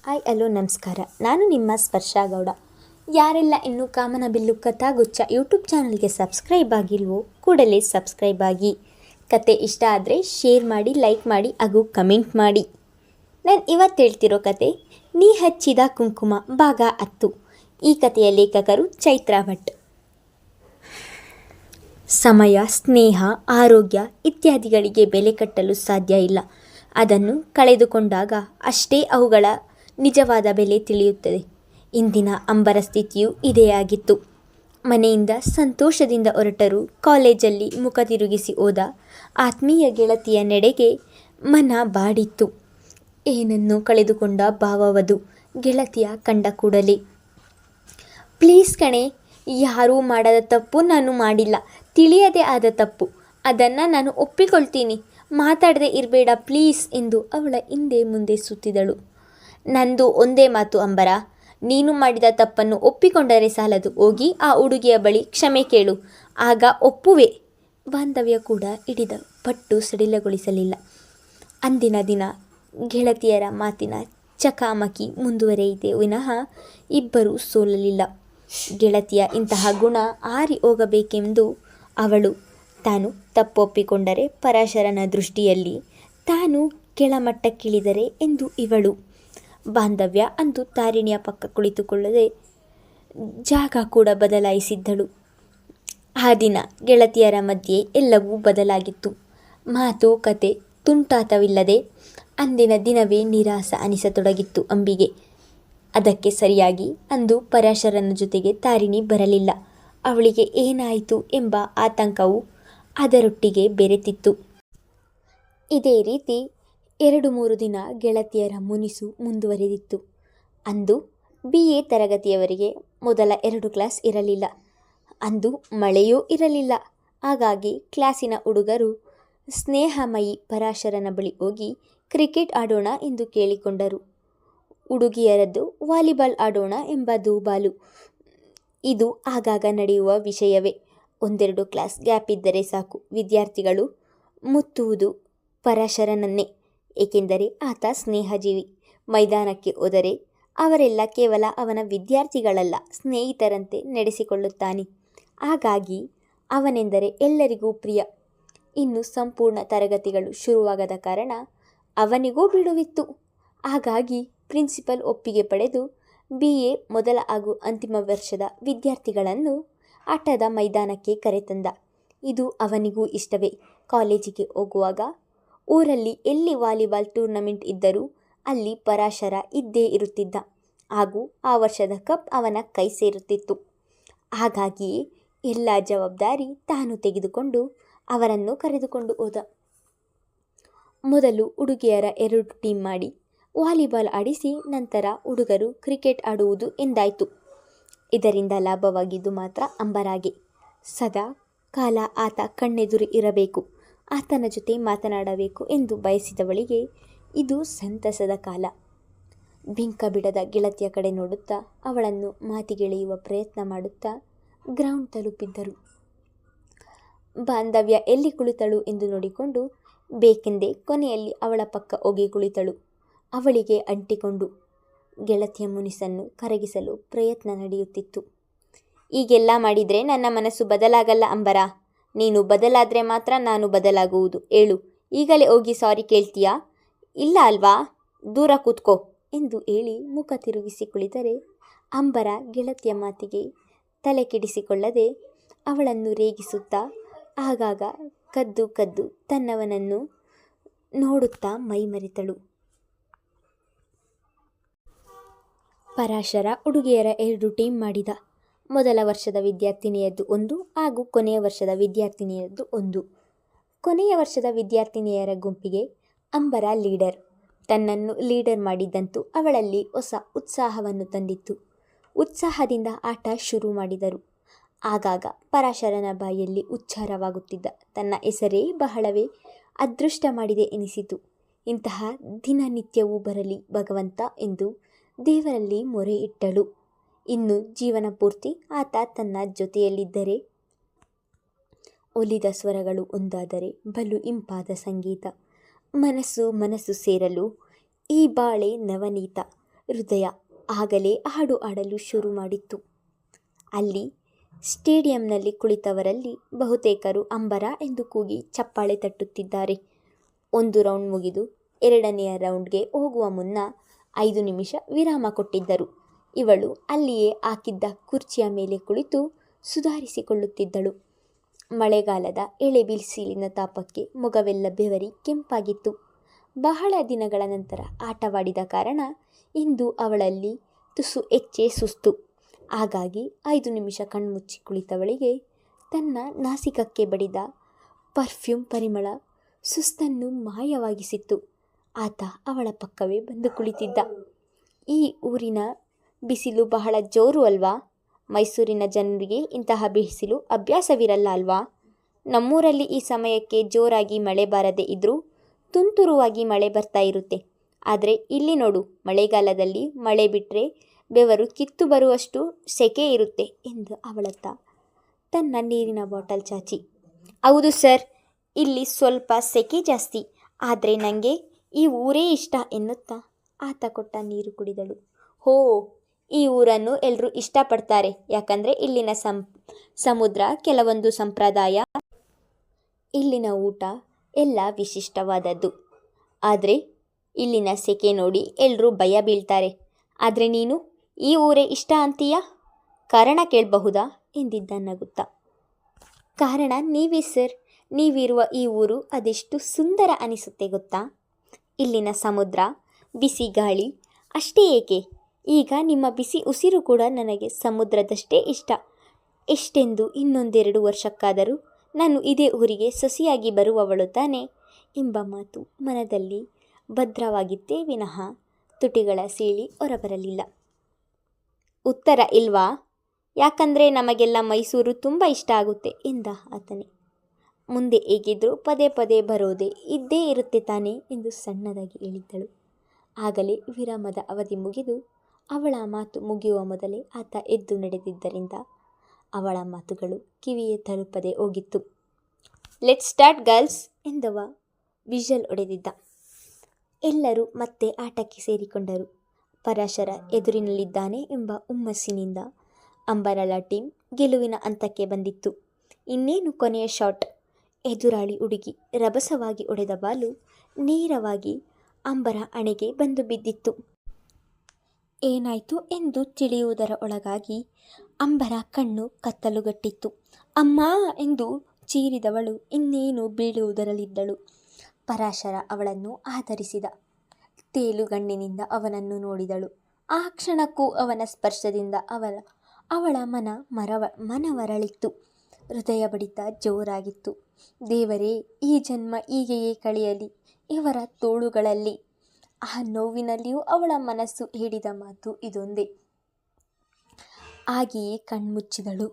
Hi hello ನಮಸ್ಕಾರ. ನಾನು ನಿಮ್ಮ ಸ್ಪರ್ಶಾ ಗೌಡ. ಯಾರೆಲ್ಲ ಇನ್ನೂ ಕಾಮನಬಿಲ್ಲು ಕಥಾಗುಚ್ಛ ಯೂಟ್ಯೂಬ್ ಚಾನಲ್ಗೆ ಸಬ್ಸ್ಕ್ರೈಬ್ ಆಗಿಲ್ವೋ ಕೂಡಲೇ ಸಬ್ಸ್ಕ್ರೈಬ್ ಆಗಿ. ಕತೆ ಇಷ್ಟ ಆದರೆ ಶೇರ್ ಮಾಡಿ, ಲೈಕ್ ಮಾಡಿ ಹಾಗೂ ಕಮೆಂಟ್ ಮಾಡಿ. ನಾನು ಇವತ್ತು ಹೇಳ್ತಿರೋ ಕತೆ ನೀ ಹಚ್ಚಿದ ಕುಂಕುಮ ಭಾಗ 10. ಈ ಕಥೆಯ ಲೇಖಕರು ಚೈತ್ರಾ ಭಟ್. ಸಮಯ, ಸ್ನೇಹ, ಆರೋಗ್ಯ ಇತ್ಯಾದಿಗಳಿಗೆ ಬೆಲೆ ಕಟ್ಟಲು ಸಾಧ್ಯ ಇಲ್ಲ. ಅದನ್ನು ಕಳೆದುಕೊಂಡಾಗ ಅಷ್ಟೇ ಅವುಗಳ ನಿಜವಾದ ಬೆಲೆ ತಿಳಿಯುತ್ತದೆ. ಇಂದಿನ ಅಂಬರ ಸ್ಥಿತಿಯು ಇದೇ ಆಗಿತ್ತು. ಮನೆಯಿಂದ ಸಂತೋಷದಿಂದ ಹೊರಟರು. ಕಾಲೇಜಲ್ಲಿ ಮುಖ ತಿರುಗಿಸಿ ಹೋದ ಆತ್ಮೀಯ ಗೆಳತಿಯ ನೆಡೆಗೆ ಮನ ಬಾಡಿತ್ತು. ಏನನ್ನು ಕಳೆದುಕೊಂಡ ಭಾವವದು ಗೆಳತಿಯ ಕಂಡ ಕೂಡಲೇ. ಪ್ಲೀಸ್ ಕಣೆ, ಯಾರೂ ಮಾಡದ ತಪ್ಪು ನಾನು ಮಾಡಿಲ್ಲ, ತಿಳಿಯದೇ ಆದ ತಪ್ಪು, ಅದನ್ನು ನಾನು ಒಪ್ಪಿಕೊಳ್ತೀನಿ, ಮಾತಾಡದೆ ಇರಬೇಡ ಪ್ಲೀಸ್ ಎಂದು ಅವಳ ಹಿಂದೆ ಮುಂದೆ ಸುತ್ತಿದಳು. ನಂದು ಒಂದೇ ಮಾತು ಅಂಬರ, ನೀನು ಮಾಡಿದ ತಪ್ಪನ್ನು ಒಪ್ಪಿಕೊಂಡರೆ ಸಾಲದು, ಹೋಗಿ ಆ ಹುಡುಗಿಯ ಬಳಿ ಕ್ಷಮೆ ಕೇಳು, ಆಗ ಒಪ್ಪುವೆ. ಬಾಂಧವ್ಯ ಕೂಡ ಹಿಡಿದ ಪಟ್ಟು ಸಡಿಲಗೊಳಿಸಲಿಲ್ಲ. ಅಂದಿನ ದಿನ ಗೆಳತಿಯರ ಮಾತಿನ ಚಕಾಮಕಿ ಮುಂದುವರೆಯಿತೆ ವಿನಃ ಇಬ್ಬರೂ ಸೋಲಲಿಲ್ಲ. ಗೆಳತಿಯ ಇಂತಹ ಗುಣ ಆರಿ ಹೋಗಬೇಕೆಂದು ಅವಳು. ತಾನು ತಪ್ಪೊಪ್ಪಿಕೊಂಡರೆ ಪರಾಶರನ ದೃಷ್ಟಿಯಲ್ಲಿ ತಾನು ಕೆಳಮಟ್ಟಕ್ಕಿಳಿದರೆ ಎಂದು ಇವಳು. ಬಾಂಧವ್ಯ ಅಂದು ತಾರಿಣಿಯ ಪಕ್ಕ ಕುಳಿತುಕೊಳ್ಳದೆ ಜಾಗ ಕೂಡ ಬದಲಾಯಿಸಿದ್ದಳು. ಆ ದಿನ ಗೆಳತಿಯರ ಮಧ್ಯೆ ಎಲ್ಲವೂ ಬದಲಾಗಿತ್ತು. ಮಾತು ಕತೆ ತುಂಟಾಟವಿಲ್ಲದೆ ಅಂದಿನ ದಿನವೇ ನಿರಾಸ ಅನಿಸತೊಡಗಿತ್ತು ಅಂಬಿಗೆ. ಅದಕ್ಕೆ ಸರಿಯಾಗಿ ಅಂದು ಪರಾಶರನ ಜೊತೆಗೆ ತಾರಿಣಿ ಬರಲಿಲ್ಲ. ಅವಳಿಗೆ ಏನಾಯಿತು ಎಂಬ ಆತಂಕವು ಅದರೊಟ್ಟಿಗೆ ಬೆರೆತಿತ್ತು. ಇದೇ ರೀತಿ 2-3 ದಿನ ಗೆಳತಿಯರ ಮುನಿಸು ಮುಂದುವರೆದಿತ್ತು. ಅಂದು BA ತರಗತಿಯವರಿಗೆ ಮೊದಲ 2 ಕ್ಲಾಸ್ ಇರಲಿಲ್ಲ. ಅಂದು ಮಳೆಯೂ ಇರಲಿಲ್ಲ. ಹಾಗಾಗಿ ಕ್ಲಾಸಿನ ಹುಡುಗರು ಸ್ನೇಹಮಯಿ ಪರಾಶರನ ಬಳಿ ಹೋಗಿ ಕ್ರಿಕೆಟ್ ಆಡೋಣ ಎಂದು ಕೇಳಿಕೊಂಡರು. ಹುಡುಗಿಯರದ್ದು ವಾಲಿಬಾಲ್ ಆಡೋಣ ಎಂಬ ದೂಬಾಲು. ಇದು ಆಗಾಗ ನಡೆಯುವ ವಿಷಯವೇ. 1-2 ಕ್ಲಾಸ್ ಗ್ಯಾಪ್ ಇದ್ದರೆ ಸಾಕು, ವಿದ್ಯಾರ್ಥಿಗಳು ಮುತ್ತುವುದು ಪರಾಶರನನ್ನೇ. ಏಕೆಂದರೆ ಆತ ಸ್ನೇಹಜೀವಿ. ಮೈದಾನಕ್ಕೆ ಹೋದರೆ ಅವರೆಲ್ಲ ಕೇವಲ ಅವನ ವಿದ್ಯಾರ್ಥಿಗಳಲ್ಲ, ಸ್ನೇಹಿತರಂತೆ ನಡೆಸಿಕೊಳ್ಳುತ್ತಾನೆ. ಹಾಗಾಗಿ ಅವನೆಂದರೆ ಎಲ್ಲರಿಗೂ ಪ್ರಿಯ. ಇನ್ನು ಸಂಪೂರ್ಣ ತರಗತಿಗಳು ಶುರುವಾಗದ ಕಾರಣ ಅವನಿಗೂ ಬಿಡುವಿತ್ತು. ಹಾಗಾಗಿ ಪ್ರಿನ್ಸಿಪಲ್ ಒಪ್ಪಿಗೆ ಪಡೆದು BA ಮೊದಲ ಹಾಗೂ ಅಂತಿಮ ವರ್ಷದ ವಿದ್ಯಾರ್ಥಿಗಳನ್ನು ಆಟದ ಮೈದಾನಕ್ಕೆ ಕರೆತಂದ. ಇದು ಅವನಿಗೂ ಇಷ್ಟವೇ. ಕಾಲೇಜಿಗೆ ಹೋಗುವಾಗ ಊರಲ್ಲಿ ಎಲ್ಲಿ ವಾಲಿಬಾಲ್ ಟೂರ್ನಮೆಂಟ್ ಇದ್ದರೂ ಅಲ್ಲಿ ಪರಾಶರ ಇದ್ದೇ ಇರುತ್ತಿದ್ದ ಹಾಗೂ ಆ ವರ್ಷದ ಕಪ್ ಅವನ ಕೈ ಸೇರುತ್ತಿತ್ತು. ಹಾಗಾಗಿಯೇ ಎಲ್ಲ ಜವಾಬ್ದಾರಿ ತಾನು ತೆಗೆದುಕೊಂಡು ಅವರನ್ನು ಕರೆದುಕೊಂಡು ಹೋದ. ಮೊದಲು ಹುಡುಗಿಯರ 2 ಟೀಮ್ ಮಾಡಿ ವಾಲಿಬಾಲ್ ಆಡಿಸಿ ನಂತರ ಹುಡುಗರು ಕ್ರಿಕೆಟ್ ಆಡುವುದು ಎಂದಾಯಿತು. ಇದರಿಂದ ಲಾಭವಾಗಿದ್ದು ಮಾತ್ರ ಅಂಬರಾಗೆ. ಸದಾ ಕಾಲ ಆತ ಕಣ್ಣೆದುರು ಇರಬೇಕು, ಆತನ ಜೊತೆ ಮಾತನಾಡಬೇಕು ಎಂದು ಬಯಸಿದವಳಿಗೆ ಇದು ಸಂತಸದ ಕಾಲ. ಬಿಂಕ ಬಿಡದ ಗೆಳತಿಯ ಕಡೆ ನೋಡುತ್ತಾ ಅವಳನ್ನು ಮಾತಿಗೆಳೆಯುವ ಪ್ರಯತ್ನ ಮಾಡುತ್ತಾ ಗ್ರೌಂಡ್ ತಲುಪಿದ್ದರು. ಬಾಂಧವ್ಯ ಎಲ್ಲಿ ಕುಳಿತಳು ಎಂದು ನೋಡಿಕೊಂಡು ಬೇಕೆಂದೇ ಕೊನೆಯಲ್ಲಿ ಅವಳ ಪಕ್ಕ ಹೋಗಿ ಕುಳಿತಳು. ಅವಳಿಗೆ ಅಂಟಿಕೊಂಡು ಗೆಳತಿಯ ಮುನಿಸನ್ನು ಕರಗಿಸಲು ಪ್ರಯತ್ನ ನಡೆಯುತ್ತಿತ್ತು. ಈಗೆಲ್ಲ ಮಾಡಿದರೆ ನನ್ನ ಮನಸ್ಸು ಬದಲಾಗಲ್ಲ ಅಂಬರ, ನೀನು ಬದಲಾದರೆ ಮಾತ್ರ ನಾನು ಬದಲಾಗುವುದು. ಹೇಳು, ಈಗಲೇ ಹೋಗಿ ಸಾರಿ ಕೇಳ್ತೀಯಾ? ಇಲ್ಲ ಅಲ್ವಾ, ದೂರ ಕೂತ್ಕೋ ಎಂದು ಹೇಳಿ ಮುಖ ತಿರುಗಿಸಿ ಕುಳಿತರೆ ಅಂಬರ ಗೆಳತಿಯ ಮಾತಿಗೆ ತಲೆ ಕೆಡಿಸಿಕೊಳ್ಳದೆ ಅವಳನ್ನು ರೇಗಿಸುತ್ತಾ ಆಗಾಗ ಕದ್ದು ಕದ್ದು ತನ್ನವನನ್ನು ನೋಡುತ್ತಾ ಮೈಮರೆತಳು. ಪರಾಶರ ಹುಡುಗಿಯರ 2 ಟೀಮ್ ಮಾಡಿದ. ಮೊದಲ ವರ್ಷದ ವಿದ್ಯಾರ್ಥಿನಿಯದ್ದು 1 ಹಾಗೂ ಕೊನೆಯ ವರ್ಷದ ವಿದ್ಯಾರ್ಥಿನಿಯದ್ದು 1. ಕೊನೆಯ ವರ್ಷದ ವಿದ್ಯಾರ್ಥಿನಿಯರ ಗುಂಪಿಗೆ ಅಂಬರ ಲೀಡರ್. ತನ್ನನ್ನು ಲೀಡರ್ ಮಾಡಿದ್ದಂತೂ ಅವಳಲ್ಲಿ ಹೊಸ ಉತ್ಸಾಹವನ್ನು ತಂದಿತ್ತು. ಉತ್ಸಾಹದಿಂದ ಆಟ ಶುರು ಮಾಡಿದರು. ಆಗಾಗ ಪರಾಶರನ ಬಾಯಲ್ಲಿ ಉಚ್ಚಾರವಾಗುತ್ತಿದ್ದ ತನ್ನ ಹೆಸರೇ ಬಹಳವೇ ಅದೃಷ್ಟ ಮಾಡಿದೆ ಎನಿಸಿತು. ಇಂತಹ ದಿನನಿತ್ಯವೂ ಬರಲಿ ಭಗವಂತ ಎಂದು ದೇವರಲ್ಲಿ ಮೊರೆ ಇಟ್ಟಳು. ಇನ್ನು ಜೀವನ ಪೂರ್ತಿ ಆತ ತನ್ನ ಜೊತೆಯಲ್ಲಿದ್ದರೆ ಒಲಿದ ಸ್ವರಗಳು ಒಂದಾದರೆ ಬಲು ಇಂಪಾದ ಸಂಗೀತ. ಮನಸ್ಸು ಸೇರಲು ಈ ಬಾಳೆ ನವನೀತ. ಹೃದಯ ಆಗಲೇ ಹಾಡು ಆಡಲು ಶುರು ಮಾಡಿತ್ತು. ಅಲ್ಲಿ ಸ್ಟೇಡಿಯಂನಲ್ಲಿ ಕುಳಿತವರಲ್ಲಿ ಬಹುತೇಕರು ಅಂಬರ ಎಂದು ಕೂಗಿ ಚಪ್ಪಾಳೆ ತಟ್ಟುತ್ತಿದ್ದಾರೆ. ಒಂದು ರೌಂಡ್ ಮುಗಿದು ಎರಡನೆಯ ರೌಂಡ್ಗೆ ಹೋಗುವ ಮುನ್ನ 5 ನಿಮಿಷ ವಿರಾಮ ಕೊಟ್ಟಿದ್ದರು. ಇವಳು ಅಲ್ಲಿಯೇ ಹಾಕಿದ್ದ ಕುರ್ಚಿಯ ಮೇಲೆ ಕುಳಿತು ಸುಧಾರಿಸಿಕೊಳ್ಳುತ್ತಿದ್ದಳು. ಮಳೆಗಾಲದ ಎಳೆ ಬಿಸಿಲಿನ ತಾಪಕ್ಕೆ ಮೊಗವೆಲ್ಲ ಬೆವರಿ ಕೆಂಪಾಗಿತ್ತು. ಬಹಳ ದಿನಗಳ ನಂತರ ಆಟವಾಡಿದ ಕಾರಣ ಇಂದು ಅವಳಲ್ಲಿ ತುಸು ಹೆಚ್ಚೇ ಸುಸ್ತು. ಹಾಗಾಗಿ 5 ನಿಮಿಷ ಕಣ್ಮುಚ್ಚಿ ಕುಳಿತವಳಿಗೆ ತನ್ನ ನಾಸಿಕಕ್ಕೆ ಬಡಿದ ಪರ್ಫ್ಯೂಮ್ ಪರಿಮಳ ಸುಸ್ತನ್ನು ಮಾಯವಾಗಿಸಿತ್ತು. ಆತ ಅವಳ ಪಕ್ಕವೇ ಬಂದು ಕುಳಿತಿದ್ದ. ಈ ಊರಿನ ಬಿಸಿಲು ಬಹಳ ಜೋರು ಅಲ್ವಾ? ಮೈಸೂರಿನ ಜನರಿಗೆ ಇಂತಹ ಬಿಸಿಲು ಅಭ್ಯಾಸವಿರಲ್ಲ ಅಲ್ವಾ? ನಮ್ಮೂರಲ್ಲಿ ಈ ಸಮಯಕ್ಕೆ ಜೋರಾಗಿ ಮಳೆ ಬಾರದೆ ಇದ್ರೂ ತುಂತುರುವಾಗಿ ಮಳೆ ಬರ್ತಾ ಇರುತ್ತೆ. ಆದರೆ ಇಲ್ಲಿ ನೋಡು, ಮಳೆಗಾಲದಲ್ಲಿ ಮಳೆ ಬಿಟ್ಟರೆ ಬೆವರು ಕಿತ್ತು ಬರುವಷ್ಟು ಸೆಕೆ ಇರುತ್ತೆ ಎಂದು ಅವಳತ್ತ ತನ್ನ ನೀರಿನ ಬಾಟಲ್ ಚಾಚಿ. ಹೌದು ಸರ್, ಇಲ್ಲಿ ಸ್ವಲ್ಪ ಸೆಕೆ ಜಾಸ್ತಿ, ಆದರೆ ನನಗೆ ಈ ಊರೇ ಇಷ್ಟ ಎನ್ನುತ್ತಾ ಆತ ಕೊಟ್ಟ ನೀರು ಕುಡಿದಳು. ಹೋ, ಈ ಊರನ್ನು ಎಲ್ಲರೂ ಇಷ್ಟಪಡ್ತಾರೆ, ಯಾಕಂದರೆ ಇಲ್ಲಿನ ಸಮುದ್ರ, ಕೆಲವೊಂದು ಸಂಪ್ರದಾಯ, ಇಲ್ಲಿನ ಊಟ ಎಲ್ಲ ವಿಶಿಷ್ಟವಾದದ್ದು. ಆದರೆ ಇಲ್ಲಿನ ಸೆಕೆ ನೋಡಿ ಎಲ್ಲರೂ ಭಯ ಬೀಳ್ತಾರೆ. ಆದರೆ ನೀನು ಈ ಊರೇ ಇಷ್ಟ ಅಂತೀಯಾ? ಕಾರಣ ಕೇಳಬಹುದಾ ಎಂದಿದ್ದ ನಗುತ್ತಾ. ಕಾರಣ ನೀವೇ ಸರ್. ನೀವಿರುವ ಈ ಊರು ಅದೆಷ್ಟು ಸುಂದರ ಅನಿಸುತ್ತೆ ಗೊತ್ತಾ? ಇಲ್ಲಿನ ಸಮುದ್ರ, ಬಿಸಿ ಗಾಳಿ ಅಷ್ಟೇ ಏಕೆ, ಈಗ ನಿಮ್ಮ ಬಿಸಿ ಉಸಿರು ಕೂಡ ನನಗೆ ಸಮುದ್ರದಷ್ಟೇ ಇಷ್ಟ. ಎಷ್ಟೆಂದು ಇನ್ನೊಂದೆರಡು ವರ್ಷಕ್ಕಾದರೂ ನಾನು ಇದೇ ಊರಿಗೆ ಸೊಸೆಯಾಗಿ ಬರುವವಳು ತಾನೆ ಎಂಬ ಮಾತು ಮನದಲ್ಲಿ ಭದ್ರವಾಗಿತ್ತೇ ವಿನಃ ತುಟಿಗಳ ಸೀಳಿ ಹೊರಬರಲಿಲ್ಲ. ಉತ್ತರ ಇಲ್ವಾ? ಯಾಕಂದರೆ ನಮಗೆಲ್ಲ ಮೈಸೂರು ತುಂಬ ಇಷ್ಟ ಆಗುತ್ತೆ ಎಂದ ಆತನೇ. ಮುಂದೆ ಹೇಗಿದ್ದರೂ ಪದೇ ಪದೇ ಬರೋದೇ ಇದ್ದೇ ಇರುತ್ತೆ ತಾನೇ ಎಂದು ಸಣ್ಣದಾಗಿ ಹೇಳಿದ್ದಳು. ಆಗಲೇ ವಿರಾಮದ ಅವಧಿ ಮುಗಿದು ಅವಳ ಮಾತು ಮುಗಿಯುವ ಮೊದಲೇ ಆತ ಎದ್ದು ನಡೆದಿದ್ದರಿಂದ ಅವಳ ಮಾತುಗಳು ಕಿವಿಯೇ ತಲುಪದೆ ಹೋಗಿತ್ತು. ಲೆಟ್ಸ್ ಸ್ಟಾರ್ಟ್ ಗರ್ಲ್ಸ್ ಎಂದವ ವಿಷಲ್ ಹೊಡೆದಿದ್ದ. ಎಲ್ಲರೂ ಮತ್ತೆ ಆಟಕ್ಕೆ ಸೇರಿಕೊಂಡರು. ಪರಾಶರ ಎದುರಿನಲ್ಲಿದ್ದಾನೆ ಎಂಬ ಹುಮ್ಮಸ್ಸಿನಿಂದ ಅಂಬರಳ ಟೀಮ್ ಗೆಲುವಿನ ಹಂತಕ್ಕೆ ಬಂದಿತ್ತು. ಇನ್ನೇನು ಕೊನೆಯ ಶಾಟ್. ಎದುರಾಳಿ ಹುಡುಗಿ ರಭಸವಾಗಿ ಹೊಡೆದ ಬಾಲು ನೇರವಾಗಿ ಅಂಬರ ಹಣೆಗೆ ಬಂದು ಬಿದ್ದಿತ್ತು. ಏನಾಯಿತು ಎಂದು ತಿಳಿಯುವುದರ ಒಳಗಾಗಿ ಅಂಬರ ಕಣ್ಣು ಕತ್ತಲುಗಟ್ಟಿತ್ತು. ಅಮ್ಮ ಎಂದು ಚೀರಿದವಳು ಇನ್ನೇನು ಬೀಳುವುದರಲ್ಲಿದ್ದಳು. ಪರಾಶರ ಅವಳನ್ನು ಆಧರಿಸಿದ. ತೇಲುಗಣ್ಣಿನಿಂದ ಅವನನ್ನು ನೋಡಿದಳು. ಆ ಕ್ಷಣಕ್ಕೂ ಅವನ ಸ್ಪರ್ಶದಿಂದ ಅವಳ ಮನವರಳಿತ್ತು. ಹೃದಯ ಬಡಿತ ಜೋರಾಗಿತ್ತು. ದೇವರೇ, ಈ ಜನ್ಮ ಹೀಗೆಯೇ ಕಳೆಯಲಿ ಇವರ ತೋಳುಗಳಲ್ಲಿ. ಆ ನೋವಿನಲ್ಲಿಯೂ ಅವಳ ಮನಸ್ಸು ಹೇಳಿದ ಮಾತು ಇದೊಂದೇ. ಹಾಗೆಯೇ ಕಣ್ಮುಚ್ಚಿದಳು.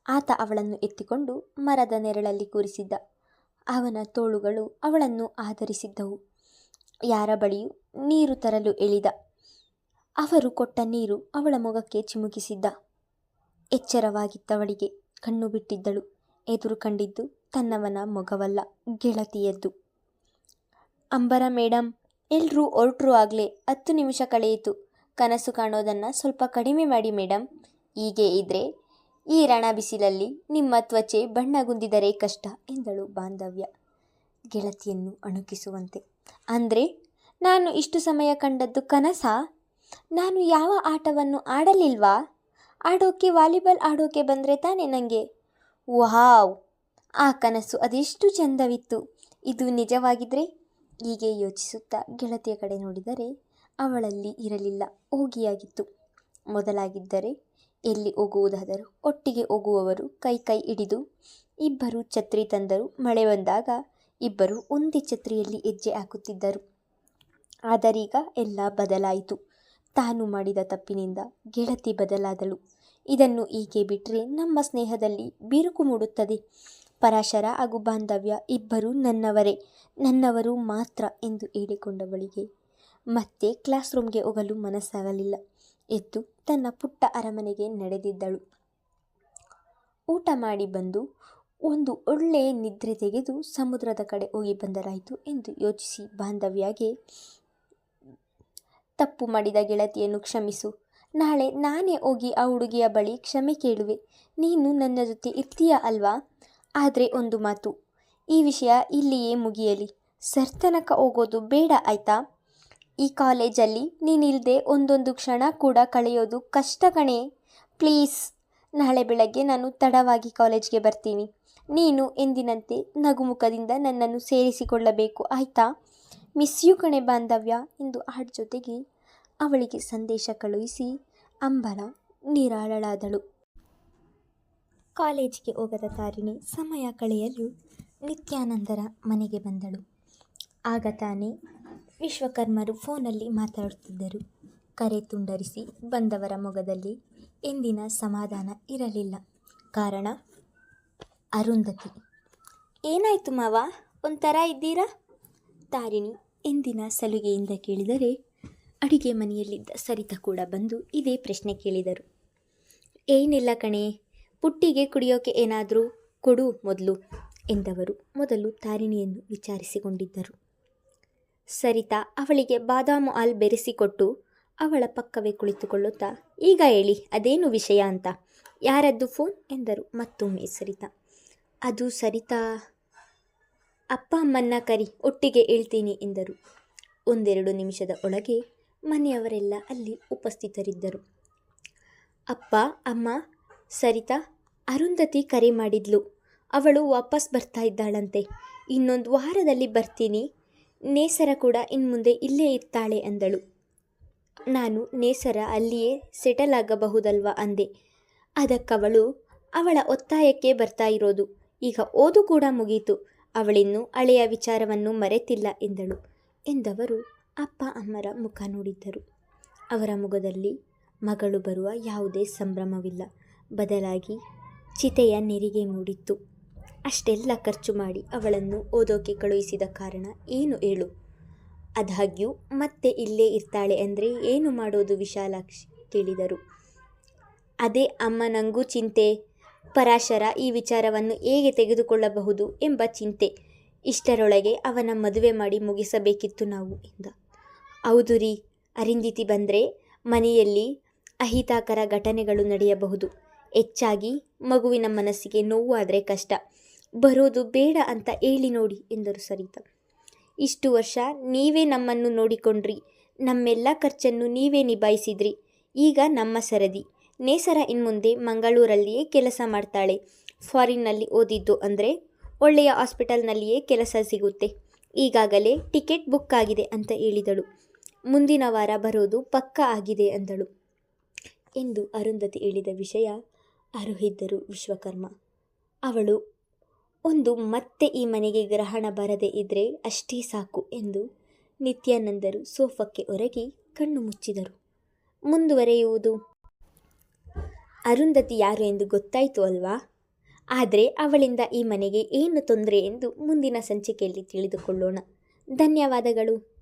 ಆತ ಅವಳನ್ನು ಎತ್ತಿಕೊಂಡು ಮರದ ನೆರಳಲ್ಲಿ ಕೂರಿಸಿದ್ದ. ಅವನ ತೋಳುಗಳು ಅವಳನ್ನು ಆಧರಿಸಿದ್ದವು. ಯಾರ ಬಳಿಯೂ ನೀರು ತರಲು ಎಳಿದ. ಅವರು ಕೊಟ್ಟ ನೀರು ಅವಳ ಮೊಗಕ್ಕೆ ಚಿಮುಕಿಸಿದ್ದ. ಎಚ್ಚರವಾಗಿದ್ದವಳಿಗೆ ಕಣ್ಣು ಬಿಟ್ಟಿದ್ದಳು. ಎದುರು ಕಂಡಿದ್ದು ತನ್ನವನ ಮೊಗವಲ್ಲ, ಗೆಳತಿಯದ್ದು. ಅಂಬರ ಮೇಡಮ್, ಎಲ್ಲರೂ ಹೊರಟ್ರು ಆಗಲೇ 10 ನಿಮಿಷ ಕಳೆಯಿತು. ಕನಸು ಕಾಣೋದನ್ನು ಸ್ವಲ್ಪ ಕಡಿಮೆ ಮಾಡಿ ಮೇಡಮ್. ಹೀಗೆ ಇದ್ರೆ ಈ ರಣ ಬಿಸಿಲಲ್ಲಿ ನಿಮ್ಮ ತ್ವಚೆ ಬಣ್ಣಗುಂದಿದರೆ ಕಷ್ಟ ಎಂದಳು ಬಾಂಧವ್ಯ ಗೆಳತಿಯನ್ನು ಅಣುಕಿಸುವಂತೆ. ಅಂದರೆ ನಾನು ಇಷ್ಟು ಸಮಯ ಕಂಡದ್ದು ಕನಸಾ? ನಾನು ಯಾವ ಆಟವನ್ನು ಆಡಲಿಲ್ವಾ? ಆಡೋಕೆ ವಾಲಿಬಾಲ್ ಆಡೋಕೆ ಬಂದರೆ ತಾನೇ ನನಗೆ. ವಾವ್, ಆ ಕನಸು ಅದೆಷ್ಟು ಚೆಂದವಿತ್ತು. ಇದು ನಿಜವಾಗಿದ್ರೆ? ಹೀಗೆ ಯೋಚಿಸುತ್ತಾ ಗೆಳತಿಯ ಕಡೆ ನೋಡಿದರೆ ಅವಳಲ್ಲಿ ಇರಲಿಲ್ಲ, ಹೋಗಿಯಾಗಿತ್ತು. ಮೊದಲಾಗಿದ್ದರೆ ಎಲ್ಲಿ ಹೋಗುವುದಾದರೂ ಒಟ್ಟಿಗೆ ಹೋಗುವವರು ಕೈ ಕೈ ಹಿಡಿದು ಇಬ್ಬರು ಛತ್ರಿ ತಂದರು. ಮಳೆ ಬಂದಾಗ ಇಬ್ಬರು ಒಂದೇ ಛತ್ರಿಯಲ್ಲಿ ಹೆಜ್ಜೆ ಹಾಕುತ್ತಿದ್ದರು. ಆದರೀಗ ಎಲ್ಲ ಬದಲಾಯಿತು. ತಾನು ಮಾಡಿದ ತಪ್ಪಿನಿಂದ ಗೆಳತಿ ಬದಲಾದಳು. ಇದನ್ನು ಹೀಗೆ ಬಿಟ್ಟರೆ ನಮ್ಮ ಸ್ನೇಹದಲ್ಲಿ ಬಿರುಕು ಮೂಡುತ್ತದೆ. ಪರಾಶರ ಹಾಗೂ ಬಾಂಧವ್ಯ ಇಬ್ಬರೂ ನನ್ನವರೇ, ನನ್ನವರು ಮಾತ್ರ ಎಂದು ಹೇಳಿಕೊಂಡವಳಿಗೆ ಮತ್ತೆ ಕ್ಲಾಸ್ ರೂಮ್ಗೆ ಹೋಗಲು ಮನಸ್ಸಾಗಲಿಲ್ಲ. ಎದ್ದು ತನ್ನ ಪುಟ್ಟ ಅರಮನೆಗೆ ನಡೆದಿದ್ದಳು. ಊಟ ಮಾಡಿ ಬಂದು ಒಂದು ಒಳ್ಳೆಯ ನಿದ್ರೆ ತೆಗೆದು ಸಮುದ್ರದ ಕಡೆ ಹೋಗಿ ಬಂದರಾಯಿತು ಎಂದು ಯೋಚಿಸಿ ಬಾಂಧವ್ಯಗೆ ತಪ್ಪು ಮಾಡಿದ ಗೆಳತಿಯನ್ನು ಕ್ಷಮಿಸು. ನಾಳೆ ನಾನೇ ಹೋಗಿ ಆ ಹುಡುಗಿಯ ಬಳಿ ಕ್ಷಮೆ ಕೇಳುವೆ. ನೀನು ನನ್ನ ಜೊತೆ ಇರ್ತೀಯ ಅಲ್ವಾ? ಆದರೆ ಒಂದು ಮಾತು, ಈ ವಿಷಯ ಇಲ್ಲಿಯೇ ಮುಗಿಯಲಿ. ತನಕ ಹೋಗೋದು ಬೇಡ ಆಯ್ತಾ? ಈ ಕಾಲೇಜಲ್ಲಿ ನೀನಿಲ್ಲದೆ ಒಂದೊಂದು ಕ್ಷಣ ಕೂಡ ಕಳೆಯೋದು ಕಷ್ಟ ಕಣೆ. ಪ್ಲೀಸ್. ನಾಳೆ ಬೆಳಗ್ಗೆ ನಾನು ತಡವಾಗಿ ಕಾಲೇಜ್ಗೆ ಬರ್ತೀನಿ. ನೀನು ಎಂದಿನಂತೆ ನಗುಮುಖದಿಂದ ನನ್ನನ್ನು ಸೇರಿಸಿಕೊಳ್ಳಬೇಕು ಆಯಿತಾ? ಮಿಸ್ ಯು ಕಣೆ ಬಾಂಧವ್ಯ ಎಂದು ಹಾಡ್ ಜೊತೆಗೆ ಅವಳಿಗೆ ಸಂದೇಶ ಕಳುಹಿಸಿ ಅಂಬಲ ನಿರಾಳಳಾದಳು. ಕಾಲೇಜಿಗೆ ಹೋಗದ ತಾರಿಣಿ ಸಮಯ ಕಳೆಯಲು ನಿತ್ಯಾನಂದರ ಮನೆಗೆ ಬಂದಳು. ಆಗ ತಾನೇ ವಿಶ್ವಕರ್ಮರು ಫೋನಲ್ಲಿ ಮಾತಾಡುತ್ತಿದ್ದರು. ಕರೆ ತುಂಡರಿಸಿ ಬಂದವರ ಮೊಗದಲ್ಲಿ ಎಂದಿನ ಸಮಾಧಾನ ಇರಲಿಲ್ಲ. ಕಾರಣ ಅರುಂಧತಿ. ಏನಾಯ್ತು ಮಾವ, ಒಂಥರ ಇದ್ದೀರಾ? ತಾರಿಣಿ ಎಂದಿನ ಸಲುಗೆಯಿಂದ ಕೇಳಿದರೆ ಅಡಿಗೆ ಮನೆಯಲ್ಲಿದ್ದ ಸರಿತಾ ಕೂಡ ಬಂದು ಇದೇ ಪ್ರಶ್ನೆ ಕೇಳಿದರು. ಏನಿಲ್ಲ ಕಣೆ, ಪುಟ್ಟಿಗೆ ಕುಡಿಯೋಕೆ ಏನಾದರೂ ಕೊಡು ಮೊದಲು ಎಂದವರು ಮೊದಲು ತಾರಿಣಿಯನ್ನು ವಿಚಾರಿಸಿಕೊಂಡಿದ್ದರು. ಸರಿತಾ ಅವಳಿಗೆ ಬಾದಾಮು ಹಾಲು ಬೆರೆಸಿಕೊಟ್ಟು ಅವಳ ಪಕ್ಕವೇ ಕುಳಿತುಕೊಳ್ಳುತ್ತಾ, ಈಗ ಹೇಳಿ ಅದೇನು ವಿಷಯ ಅಂತ. ಯಾರದ್ದು ಫೋನ್ ಎಂದರು ಮತ್ತೊಮ್ಮೆ ಸರಿತಾ. ಅದು ಸರಿತಾ, ಅಪ್ಪ ಅಮ್ಮನ್ನ ಕರಿ, ಒಟ್ಟಿಗೆ ಹೇಳ್ತೀನಿ ಎಂದರು. ಒಂದೆರಡು ನಿಮಿಷದ ಒಳಗೆ ಮನೆಯವರೆಲ್ಲ ಅಲ್ಲಿ ಉಪಸ್ಥಿತರಿದ್ದರು. ಅಪ್ಪ ಅಮ್ಮ, ಸರಿತಾ, ಅರುಂಧತಿ ಕರೆ ಮಾಡಿದ್ಲು. ಅವಳು ವಾಪಸ್ ಬರ್ತಾ ಇದ್ದಾಳಂತೆ. ಇನ್ನೊಂದು ವಾರದಲ್ಲಿ ಬರ್ತೀನಿ. ನೇಸರ ಕೂಡ ಇನ್ಮುಂದೆ ಇಲ್ಲೇ ಇರ್ತಾಳೆ ಅಂದಳು. ನಾನು ನೇಸರ ಅಲ್ಲಿಯೇ ಸೆಟಲ್ ಆಗಬಹುದಲ್ವ ಅಂದೆ. ಅದಕ್ಕವಳು ಅವಳ ಒತ್ತಾಯಕ್ಕೆ ಬರ್ತಾ ಇರೋದು. ಈಗ ಓದು ಕೂಡ ಮುಗೀತು. ಅವಳಿನ್ನೂ ಹಳೆಯ ವಿಚಾರವನ್ನು ಮರೆತಿಲ್ಲ ಎಂದಳು. ಎಂದವರು ಅಪ್ಪ ಅಮ್ಮರ ಮುಖ ನೋಡಿದ್ದರು. ಅವರ ಮುಖದಲ್ಲಿ ಮಗಳು ಬರುವ ಯಾವುದೇ ಸಂಭ್ರಮವಿಲ್ಲ. ಬದಲಾಗಿ ಚಿತೆಯ ನೆರಿಗೆ ಮೂಡಿತ್ತು. ಅಷ್ಟೆಲ್ಲ ಖರ್ಚು ಮಾಡಿ ಅವಳನ್ನು ಓದೋಕೆ ಕಳುಹಿಸಿದ ಕಾರಣ ಏನು ಹೇಳು? ಆದಾಗ್ಯೂ ಮತ್ತೆ ಇಲ್ಲೇ ಇರ್ತಾಳೆ ಅಂದರೆ ಏನು ಮಾಡೋದು ವಿಶಾಲಾಕ್ಷಿ ಕೇಳಿದರು. ಅದೇ ಅಮ್ಮ ನನಗೂ ಚಿಂತೆ. ಪರಾಶರ ಈ ವಿಚಾರವನ್ನು ಹೇಗೆ ತೆಗೆದುಕೊಳ್ಳಬಹುದು ಎಂಬ ಚಿಂತೆ. ಇಷ್ಟರೊಳಗೆ ಅವನ ಮದುವೆ ಮಾಡಿ ಮುಗಿಸಬೇಕಿತ್ತು ನಾವು ಎಂದ. ಹೌದು ರೀ, ಅರುಂಧತಿ ಬಂದರೆ ಮನೆಯಲ್ಲಿ ಅಹಿತಕರ ಘಟನೆಗಳು ನಡೆಯಬಹುದು. ಹೆಚ್ಚಾಗಿ ಮಗುವಿನ ಮನಸ್ಸಿಗೆ ನೋವು ಆದರೆ ಕಷ್ಟ. ಬರೋದು ಬೇಡ ಅಂತ ಹೇಳಿ ನೋಡಿ ಎಂದರು ಸರಿತಾ. ಇಷ್ಟು ವರ್ಷ ನೀವೇ ನಮ್ಮನ್ನು ನೋಡಿಕೊಂಡ್ರಿ. ನಮ್ಮೆಲ್ಲ ಖರ್ಚನ್ನು ನೀವೇ ನಿಭಾಯಿಸಿದ್ರಿ. ಈಗ ನಮ್ಮ ಸರದಿ. ನೇಸರ ಇನ್ಮುಂದೆ ಮಂಗಳೂರಲ್ಲಿಯೇ ಕೆಲಸ ಮಾಡ್ತಾಳೆ. ಫಾರಿನ್ನಲ್ಲಿ ಓದಿದ್ದು ಅಂದರೆ ಒಳ್ಳೆಯ ಹಾಸ್ಪಿಟಲ್ನಲ್ಲಿಯೇ ಕೆಲಸ ಸಿಗುತ್ತೆ. ಈಗಾಗಲೇ ಟಿಕೆಟ್ ಬುಕ್ ಆಗಿದೆ ಅಂತ ಹೇಳಿದಳು. ಮುಂದಿನ ವಾರ ಬರೋದು ಪಕ್ಕ ಆಗಿದೆ ಅಂದಳು ಎಂದು ಅರುಂಧತಿ ಹೇಳಿದ ವಿಷಯ ಅರುಹಿದ್ದರು ವಿಶ್ವಕರ್ಮ. ಅವಳು ಒಂದು ಮತ್ತೆ ಈ ಮನೆಗೆ ಗ್ರಹಣ ಬರದೇ ಇದ್ದರೆ ಅಷ್ಟೇ ಸಾಕು ಎಂದು ನಿತ್ಯಾನಂದರು ಸೋಫಾಕ್ಕೆ ಒರಗಿ ಕಣ್ಣು ಮುಚ್ಚಿದರು. ಮುಂದುವರೆಯುವುದು. ಅರುಂಧತಿ ಯಾರು ಎಂದು ಗೊತ್ತಾಯಿತು ಅಲ್ವಾ? ಆದರೆ ಅವಳಿಂದ ಈ ಮನೆಗೆ ಏನು ತೊಂದರೆ ಎಂದು ಮುಂದಿನ ಸಂಚಿಕೆಯಲ್ಲಿ ತಿಳಿದುಕೊಳ್ಳೋಣ. ಧನ್ಯವಾದಗಳು.